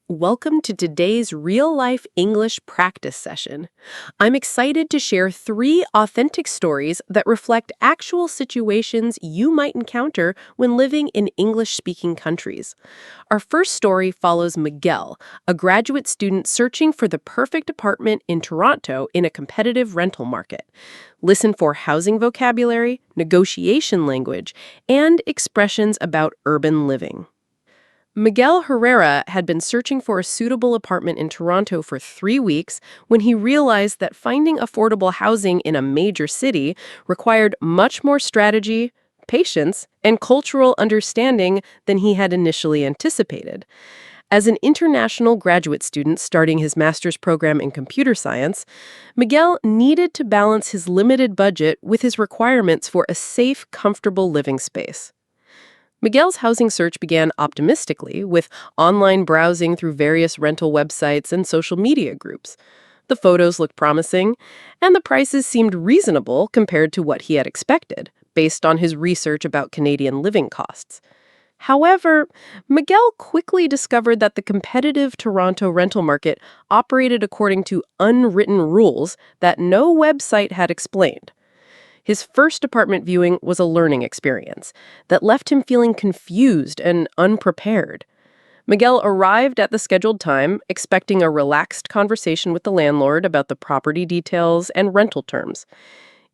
Welcome to today's real-life English practice session. I'm excited to share 3 authentic stories that reflect actual situations you might encounter when living in English-speaking countries. Our first story follows Miguel, a graduate student searching for the perfect apartment in Toronto in a competitive rental market. Listen for housing vocabulary, negotiation language, and expressions about urban living. Miguel Herrera had been searching for a suitable apartment in Toronto for 3 weeks when he realized that finding affordable housing in a major city required much more strategy, patience, and cultural understanding than he had initially anticipated. As an international graduate student starting his master's program in computer science, Miguel needed to balance his limited budget with his requirements for a safe, comfortable living space. Miguel's housing search began optimistically, with online browsing through various rental websites and social media groups. The photos looked promising, and the prices seemed reasonable compared to what he had expected, based on his research about Canadian living costs. However, Miguel quickly discovered that the competitive Toronto rental market operated according to unwritten rules that no website had explained. His first apartment viewing was a learning experience that left him feeling confused and unprepared. Miguel arrived at the scheduled time, expecting a relaxed conversation with the landlord about the property details and rental terms.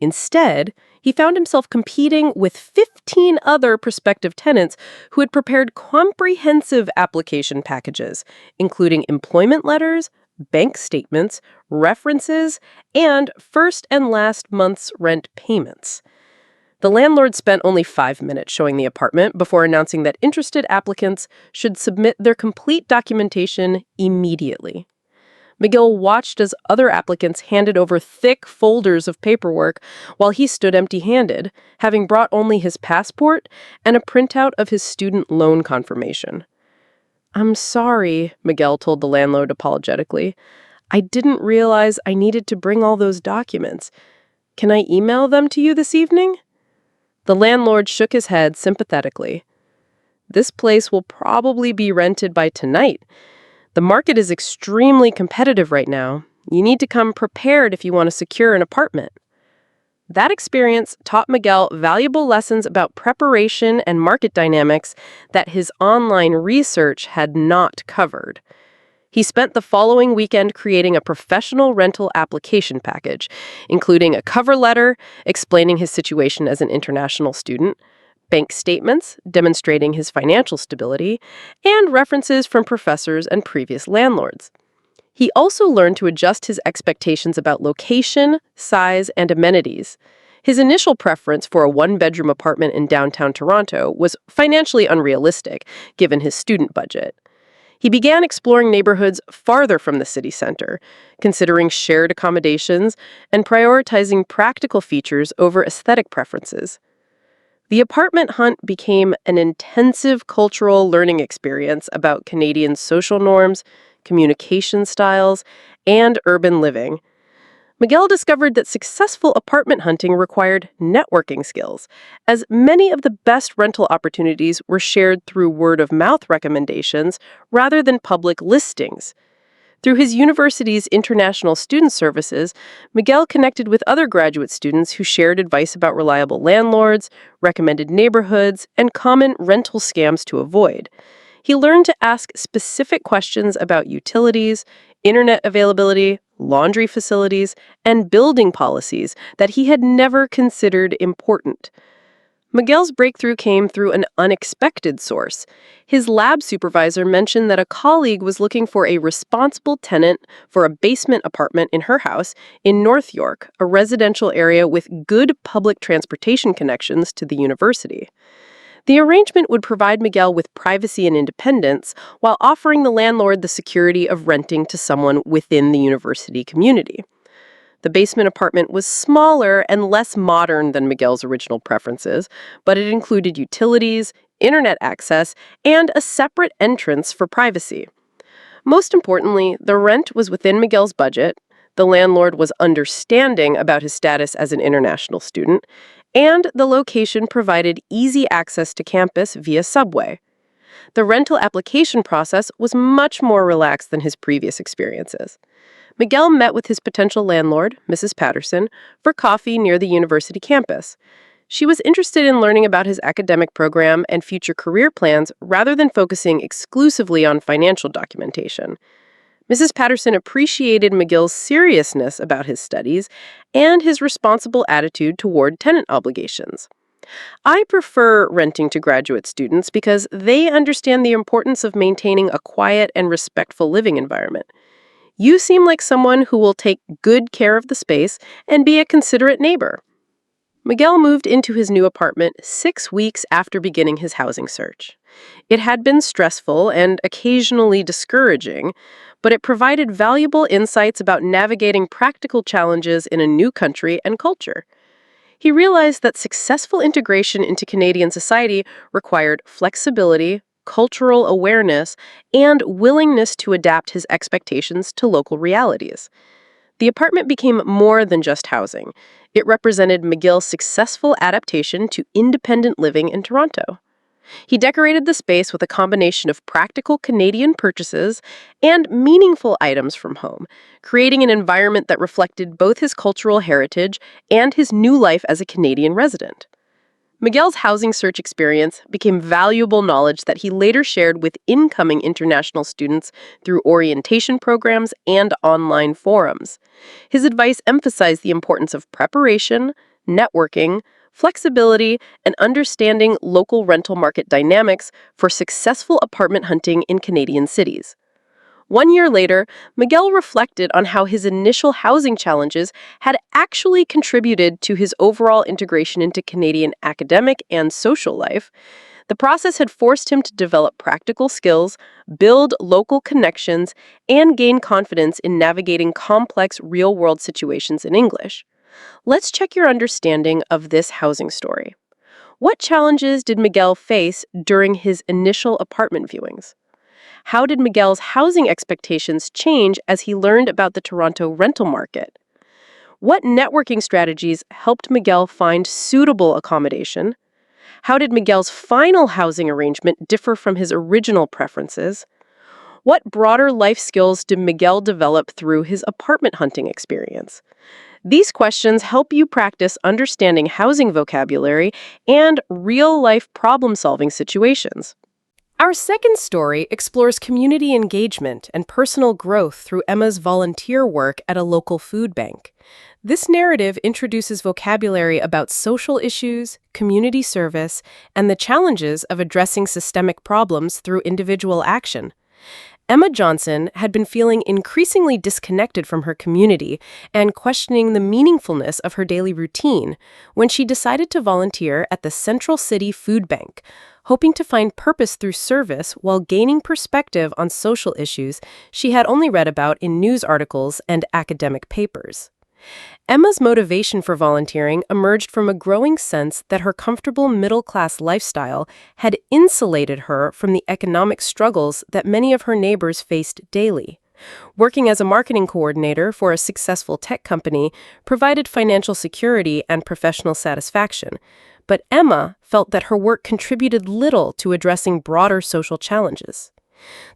Instead, he found himself competing with 15 other prospective tenants who had prepared comprehensive application packages, including employment letters, bank statements, references, and first and last month's rent payments. The landlord spent only 5 minutes showing the apartment before announcing that interested applicants should submit their complete documentation immediately. Miguel watched as other applicants handed over thick folders of paperwork while he stood empty-handed, having brought only his passport and a printout of his student loan confirmation. "I'm sorry," Miguel told the landlord apologetically. "I didn't realize I needed to bring all those documents. Can I email them to you this evening?" The landlord shook his head sympathetically. "This place will probably be rented by tonight. The market is extremely competitive right now. You need to come prepared if you want to secure an apartment." That experience taught Miguel valuable lessons about preparation and market dynamics that his online research had not covered. He spent the following weekend creating a professional rental application package, including a cover letter explaining his situation as an international student, bank statements demonstrating his financial stability, and references from professors and previous landlords. He also learned to adjust his expectations about location, size, and amenities. His initial preference for a one-bedroom apartment in downtown Toronto was financially unrealistic, given his student budget. He began exploring neighborhoods farther from the city center, considering shared accommodations and prioritizing practical features over aesthetic preferences. The apartment hunt became an intensive cultural learning experience about Canadian social norms, communication styles, and urban living. Miguel discovered that successful apartment hunting required networking skills, as many of the best rental opportunities were shared through word-of-mouth recommendations rather than public listings. Through his university's international student services, Miguel connected with other graduate students who shared advice about reliable landlords, recommended neighborhoods, and common rental scams to avoid. He learned to ask specific questions about utilities, internet availability, laundry facilities, and building policies that he had never considered important. Miguel's breakthrough came through an unexpected source. His lab supervisor mentioned that a colleague was looking for a responsible tenant for a basement apartment in her house in North York, a residential area with good public transportation connections to the university. The arrangement would provide Miguel with privacy and independence while offering the landlord the security of renting to someone within the university community. The basement apartment was smaller and less modern than Miguel's original preferences, but it included utilities, internet access, and a separate entrance for privacy. Most importantly, the rent was within Miguel's budget, the landlord was understanding about his status as an international student, and the location provided easy access to campus via subway. The rental application process was much more relaxed than his previous experiences. Miguel met with his potential landlord, Mrs. Patterson, for coffee near the university campus. She was interested in learning about his academic program and future career plans rather than focusing exclusively on financial documentation. Mrs. Patterson appreciated Miguel's seriousness about his studies and his responsible attitude toward tenant obligations. I prefer renting to graduate students because they understand the importance of maintaining a quiet and respectful living environment. You seem like someone who will take good care of the space and be a considerate neighbor. Miguel moved into his new apartment 6 weeks after beginning his housing search. It had been stressful and occasionally discouraging, but it provided valuable insights about navigating practical challenges in a new country and culture. He realized that successful integration into Canadian society required flexibility, cultural awareness, and willingness to adapt his expectations to local realities. The apartment became more than just housing. It represented Miguel's successful adaptation to independent living in Toronto. He decorated the space with a combination of practical Canadian purchases and meaningful items from home, creating an environment that reflected both his cultural heritage and his new life as a Canadian resident. Miguel's housing search experience became valuable knowledge that he later shared with incoming international students through orientation programs and online forums. His advice emphasized the importance of preparation, networking, flexibility, and understanding local rental market dynamics for successful apartment hunting in Canadian cities. 1 year later, Miguel reflected on how his initial housing challenges had actually contributed to his overall integration into Canadian academic and social life. The process had forced him to develop practical skills, build local connections, and gain confidence in navigating complex real-world situations in English. Let's check your understanding of this housing story. What challenges did Miguel face during his initial apartment viewings? How did Miguel's housing expectations change as he learned about the Toronto rental market? What networking strategies helped Miguel find suitable accommodation? How did Miguel's final housing arrangement differ from his original preferences? What broader life skills did Miguel develop through his apartment hunting experience? These questions help you practice understanding housing vocabulary and real-life problem-solving situations. Our second story explores community engagement and personal growth through Emma's volunteer work at a local food bank. This narrative introduces vocabulary about social issues, community service, and the challenges of addressing systemic problems through individual action. Emma Johnson had been feeling increasingly disconnected from her community and questioning the meaningfulness of her daily routine when she decided to volunteer at the Central City Food Bank, hoping to find purpose through service while gaining perspective on social issues she had only read about in news articles and academic papers. Emma's motivation for volunteering emerged from a growing sense that her comfortable middle-class lifestyle had insulated her from the economic struggles that many of her neighbors faced daily. Working as a marketing coordinator for a successful tech company provided financial security and professional satisfaction, but Emma felt that her work contributed little to addressing broader social challenges.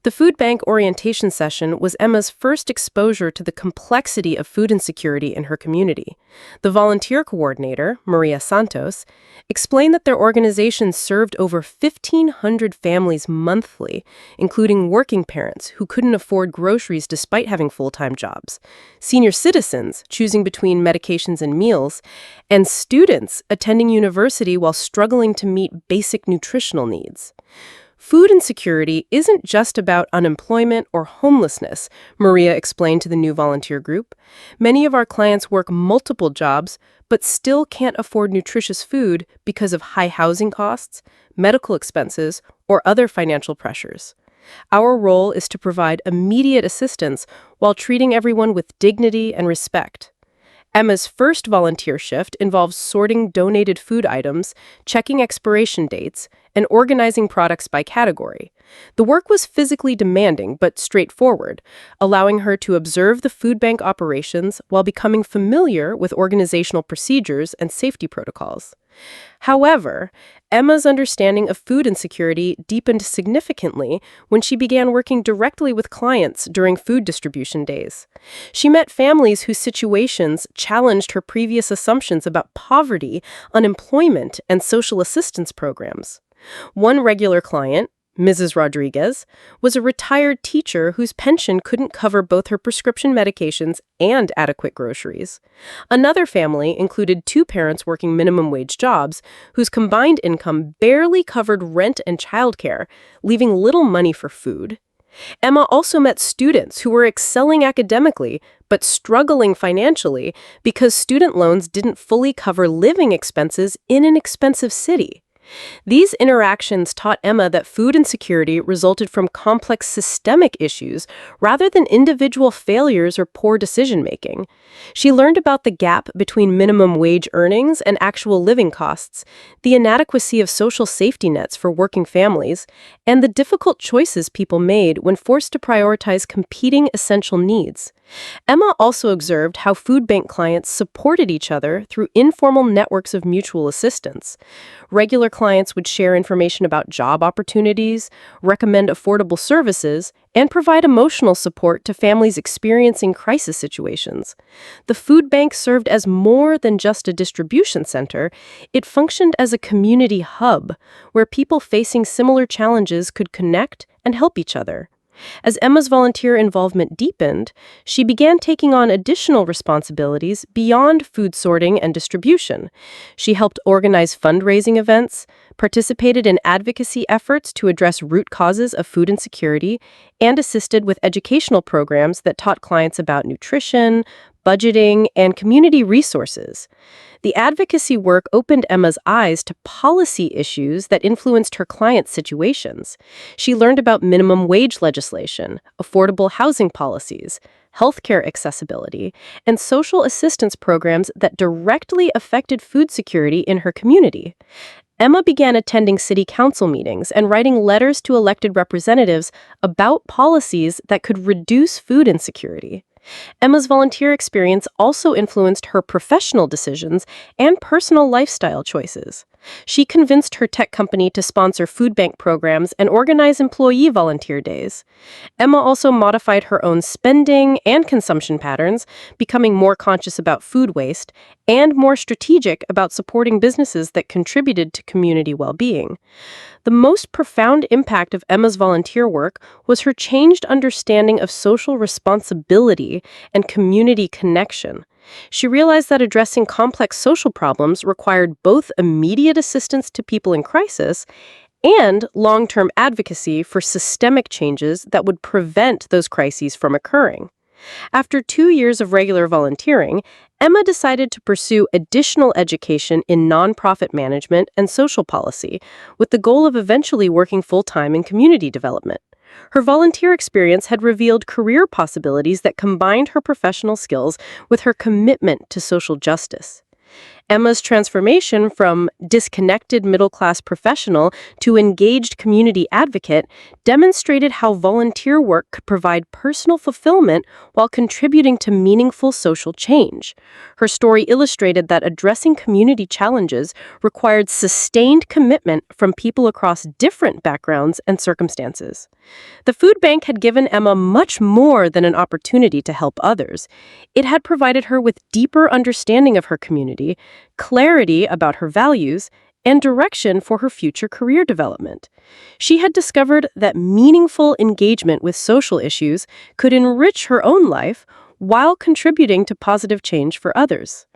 The food bank orientation session was Emma's first exposure to the complexity of food insecurity in her community. The volunteer coordinator, Maria Santos, explained that their organization served over 1,500 families monthly, including working parents who couldn't afford groceries despite having full-time jobs, senior citizens choosing between medications and meals, and students attending university while struggling to meet basic nutritional needs. Food insecurity isn't just about unemployment or homelessness, Maria explained to the new volunteer group. Many of our clients work multiple jobs, but still can't afford nutritious food because of high housing costs, medical expenses, or other financial pressures. Our role is to provide immediate assistance while treating everyone with dignity and respect. Emma's first volunteer shift involves sorting donated food items, checking expiration dates, and organizing products by category. The work was physically demanding but straightforward, allowing her to observe the food bank operations while becoming familiar with organizational procedures and safety protocols. However, Emma's understanding of food insecurity deepened significantly when she began working directly with clients during food distribution days. She met families whose situations challenged her previous assumptions about poverty, unemployment, and social assistance programs. One regular client, Mrs. Rodriguez, was a retired teacher whose pension couldn't cover both her prescription medications and adequate groceries. Another family included two parents working minimum wage jobs whose combined income barely covered rent and childcare, leaving little money for food. Emma also met students who were excelling academically but struggling financially because student loans didn't fully cover living expenses in an expensive city. These interactions taught Emma that food insecurity resulted from complex systemic issues rather than individual failures or poor decision-making. She learned about the gap between minimum wage earnings and actual living costs, the inadequacy of social safety nets for working families, and the difficult choices people made when forced to prioritize competing essential needs. Emma also observed how food bank clients supported each other through informal networks of mutual assistance. Regular clients would share information about job opportunities, recommend affordable services, and provide emotional support to families experiencing crisis situations. The food bank served as more than just a distribution center. It functioned as a community hub where people facing similar challenges could connect and help each other. As Emma's volunteer involvement deepened, she began taking on additional responsibilities beyond food sorting and distribution. She helped organize fundraising events, participated in advocacy efforts to address root causes of food insecurity, and assisted with educational programs that taught clients about nutrition, budgeting, and community resources. The advocacy work opened Emma's eyes to policy issues that influenced her clients' situations. She learned about minimum wage legislation, affordable housing policies, healthcare accessibility, and social assistance programs that directly affected food security in her community. Emma began attending city council meetings and writing letters to elected representatives about policies that could reduce food insecurity. Emma's volunteer experience also influenced her professional decisions and personal lifestyle choices. She convinced her tech company to sponsor food bank programs and organize employee volunteer days. Emma also modified her own spending and consumption patterns, becoming more conscious about food waste and more strategic about supporting businesses that contributed to community well-being. The most profound impact of Emma's volunteer work was her changed understanding of social responsibility and community connection. She realized that addressing complex social problems required both immediate assistance to people in crisis and long-term advocacy for systemic changes that would prevent those crises from occurring. After 2 years of regular volunteering, Emma decided to pursue additional education in nonprofit management and social policy, with the goal of eventually working full-time in community development. Her volunteer experience had revealed career possibilities that combined her professional skills with her commitment to social justice. Emma's transformation from disconnected middle-class professional to engaged community advocate demonstrated how volunteer work could provide personal fulfillment while contributing to meaningful social change. Her story illustrated that addressing community challenges required sustained commitment from people across different backgrounds and circumstances. The food bank had given Emma much more than an opportunity to help others. It had provided her with deeper understanding of her community, clarity about her values, and direction for her future career development. She had discovered that meaningful engagement with social issues could enrich her own life while contributing to positive change for others.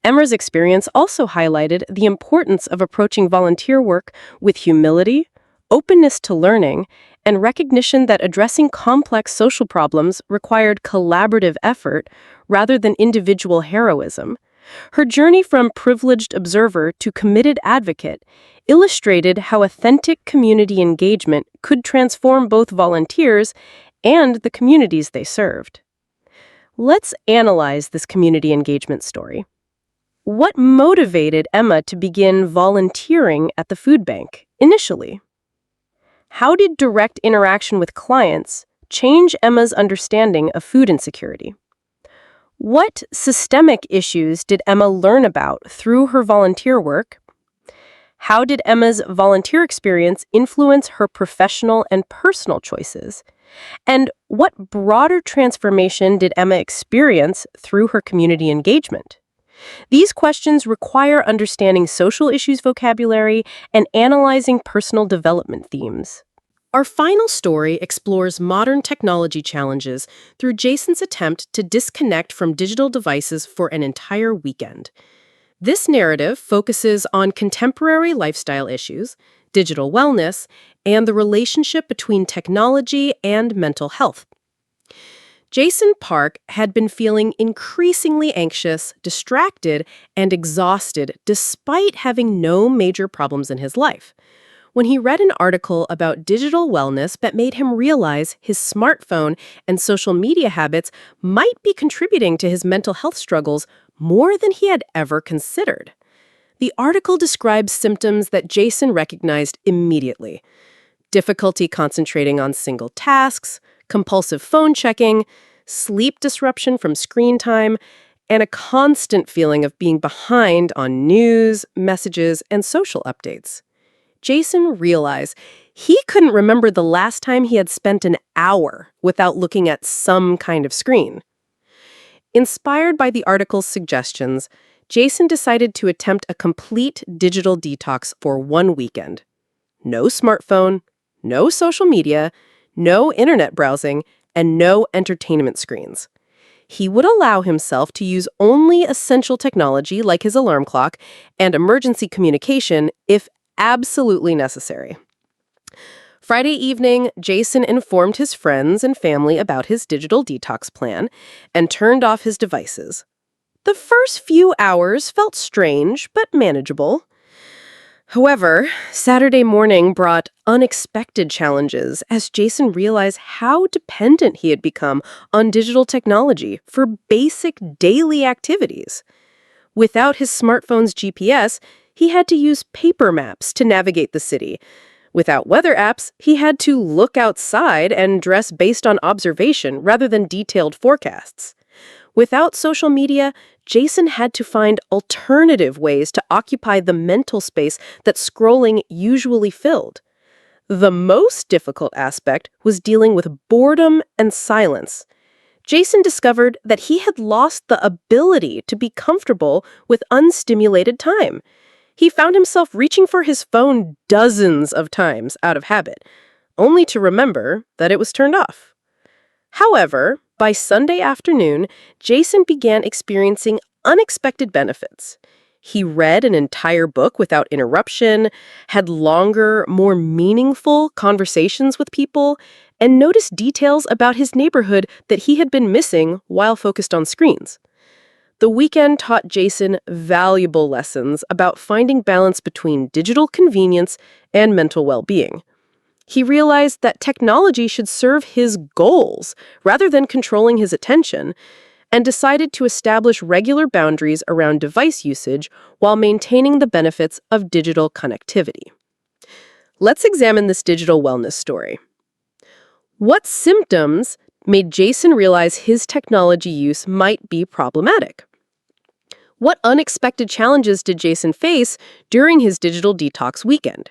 Emma's experience also highlighted the importance of approaching volunteer work with humility, openness to learning, and recognition that addressing complex social problems required collaborative effort rather than individual heroism. Her journey from privileged observer to committed advocate illustrated how authentic community engagement could transform both volunteers and the communities they served. Let's analyze this community engagement story. What motivated Emma to begin volunteering at the food bank? Initially, how did direct interaction with clients change Emma's understanding of food insecurity? What systemic issues did Emma learn about through her volunteer work? How did Emma's volunteer experience influence her professional and personal choices? And what broader transformation did Emma experience through her community engagement? These questions require understanding social issues vocabulary and analyzing personal development themes. Our final story explores modern technology challenges through Jason's attempt to disconnect from digital devices for an entire weekend. This narrative focuses on contemporary lifestyle issues, digital wellness, and the relationship between technology and mental health. Jason Park had been feeling increasingly anxious, distracted, and exhausted despite having no major problems in his life. When he read an article about digital wellness that made him realize his smartphone and social media habits might be contributing to his mental health struggles more than he had ever considered. The article describes symptoms that Jason recognized immediately: difficulty concentrating on single tasks, compulsive phone checking, sleep disruption from screen time, and a constant feeling of being behind on news, messages, and social updates. Jason realized he couldn't remember the last time he had spent an hour without looking at some kind of screen. Inspired by the article's suggestions, Jason decided to attempt a complete digital detox for one weekend. No smartphone, no social media, no internet browsing, and no entertainment screens. He would allow himself to use only essential technology like his alarm clock and emergency communication if absolutely necessary. Friday evening, Jason informed his friends and family about his digital detox plan and turned off his devices. The first few hours felt strange but manageable. However, Saturday morning brought unexpected challenges as Jason realized how dependent he had become on digital technology for basic daily activities. Without his smartphone's GPS, he had to use paper maps to navigate the city. Without weather apps, he had to look outside and dress based on observation rather than detailed forecasts. Without social media, Jason had to find alternative ways to occupy the mental space that scrolling usually filled. The most difficult aspect was dealing with boredom and silence. Jason discovered that he had lost the ability to be comfortable with unstimulated time. He found himself reaching for his phone dozens of times out of habit, only to remember that it was turned off. However, by Sunday afternoon, Jason began experiencing unexpected benefits. He read an entire book without interruption, had longer, more meaningful conversations with people, and noticed details about his neighborhood that he had been missing while focused on screens. The weekend taught Jason valuable lessons about finding balance between digital convenience and mental well-being. He realized that technology should serve his goals rather than controlling his attention, and decided to establish regular boundaries around device usage while maintaining the benefits of digital connectivity. Let's examine this digital wellness story. What symptoms made Jason realize his technology use might be problematic? What unexpected challenges did Jason face during his digital detox weekend?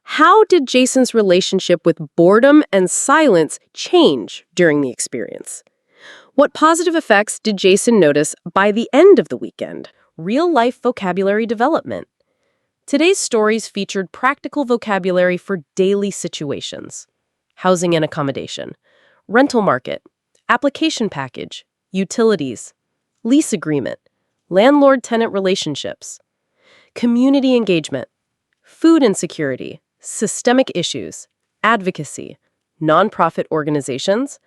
How did Jason's relationship with boredom and silence change during the experience? What positive effects did Jason notice by the end of the weekend? Real-life vocabulary development. Today's stories featured practical vocabulary for daily situations: housing and accommodation, rental market, application package, utilities, lease agreement, landlord-tenant relationships, community engagement, food insecurity, systemic issues, advocacy, nonprofit organizations,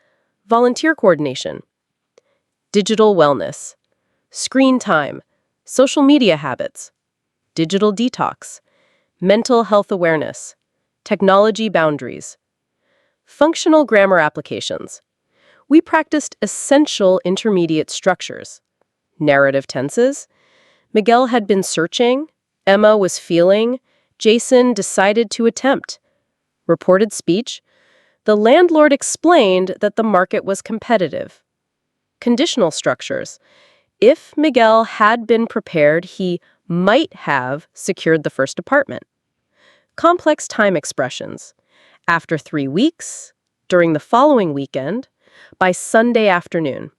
volunteer coordination, digital wellness, screen time, social media habits, digital detox, mental health awareness, technology boundaries, functional grammar applications. We practiced essential intermediate structures: narrative tenses. Miguel had been searching, Emma was feeling, Jason decided to attempt. Reported speech. The landlord explained that the market was competitive. Conditional structures. If Miguel had been prepared, he might have secured the first apartment. Complex time expressions. After 3 weeks, during the following weekend, by Sunday afternoon.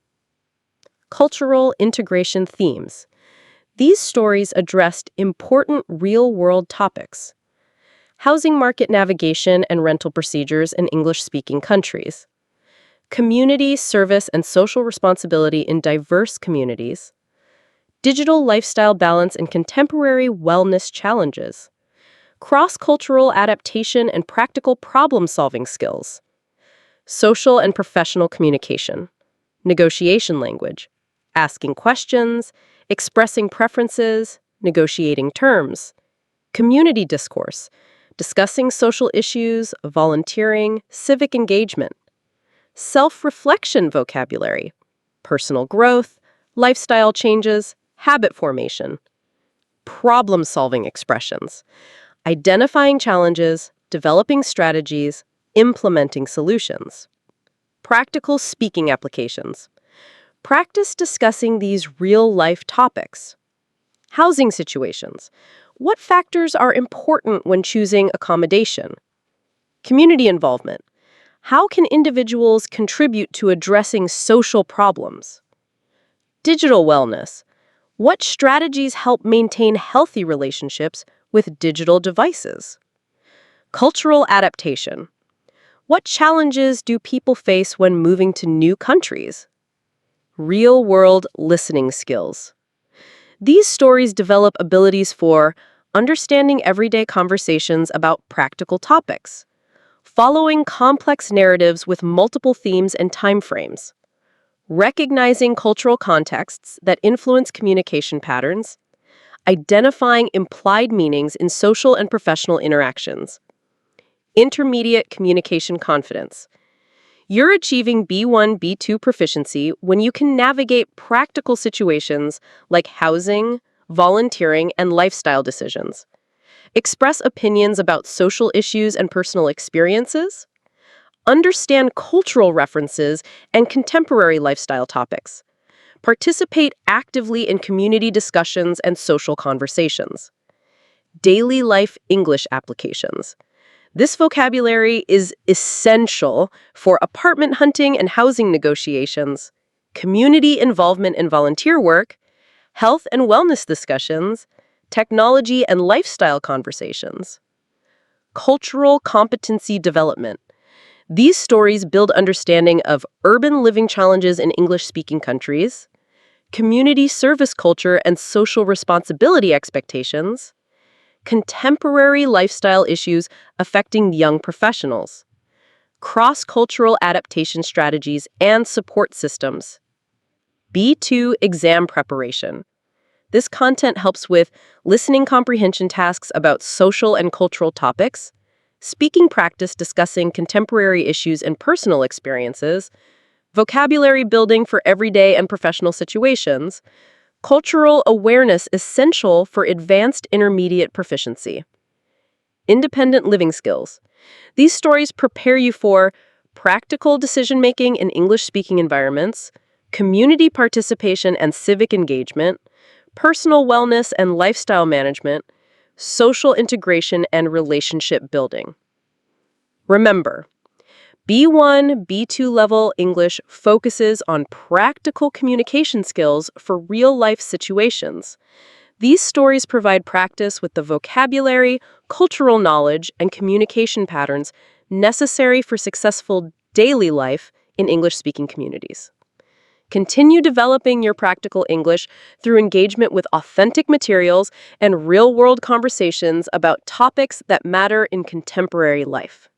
Cultural integration themes. These stories addressed important real-world topics. Housing market navigation and rental procedures in English-speaking countries. Community service and social responsibility in diverse communities. Digital lifestyle balance and contemporary wellness challenges. Cross-cultural adaptation and practical problem-solving skills. Social and professional communication. Negotiation language. Asking questions, expressing preferences, negotiating terms. Community discourse. Discussing social issues, volunteering, civic engagement. Self-reflection vocabulary. Personal growth, lifestyle changes, habit formation. Problem-solving expressions. Identifying challenges, developing strategies, implementing solutions. Practical speaking applications. Practice discussing these real-life topics. Housing situations. What factors are important when choosing accommodation? Community involvement. How can individuals contribute to addressing social problems? Digital wellness. What strategies help maintain healthy relationships with digital devices? Cultural adaptation. What challenges do people face when moving to new countries? Real-world listening skills. These stories develop abilities for understanding everyday conversations about practical topics, following complex narratives with multiple themes and timeframes, recognizing cultural contexts that influence communication patterns, identifying implied meanings in social and professional interactions, intermediate communication confidence. You're achieving B1, B2 proficiency when you can navigate practical situations like housing, volunteering, and lifestyle decisions. Express opinions about social issues and personal experiences. Understand cultural references and contemporary lifestyle topics. Participate actively in community discussions and social conversations. Daily life English applications. This vocabulary is essential for apartment hunting and housing negotiations, community involvement and volunteer work, health and wellness discussions, technology and lifestyle conversations. Cultural competency development. These stories build understanding of urban living challenges in English-speaking countries, community service culture and social responsibility expectations, contemporary lifestyle issues affecting young professionals, cross-cultural adaptation strategies and support systems. B2 exam preparation. This content helps with listening comprehension tasks about social and cultural topics, speaking practice discussing contemporary issues and personal experiences, vocabulary building for everyday and professional situations, cultural awareness essential for advanced intermediate proficiency. Independent living skills. These stories prepare you for practical decision-making in English-speaking environments, community participation and civic engagement, personal wellness and lifestyle management, social integration and relationship building. Remember, B1, B2 level English focuses on practical communication skills for real-life situations. These stories provide practice with the vocabulary, cultural knowledge, and communication patterns necessary for successful daily life in English-speaking communities. Continue developing your practical English through engagement with authentic materials and real-world conversations about topics that matter in contemporary life.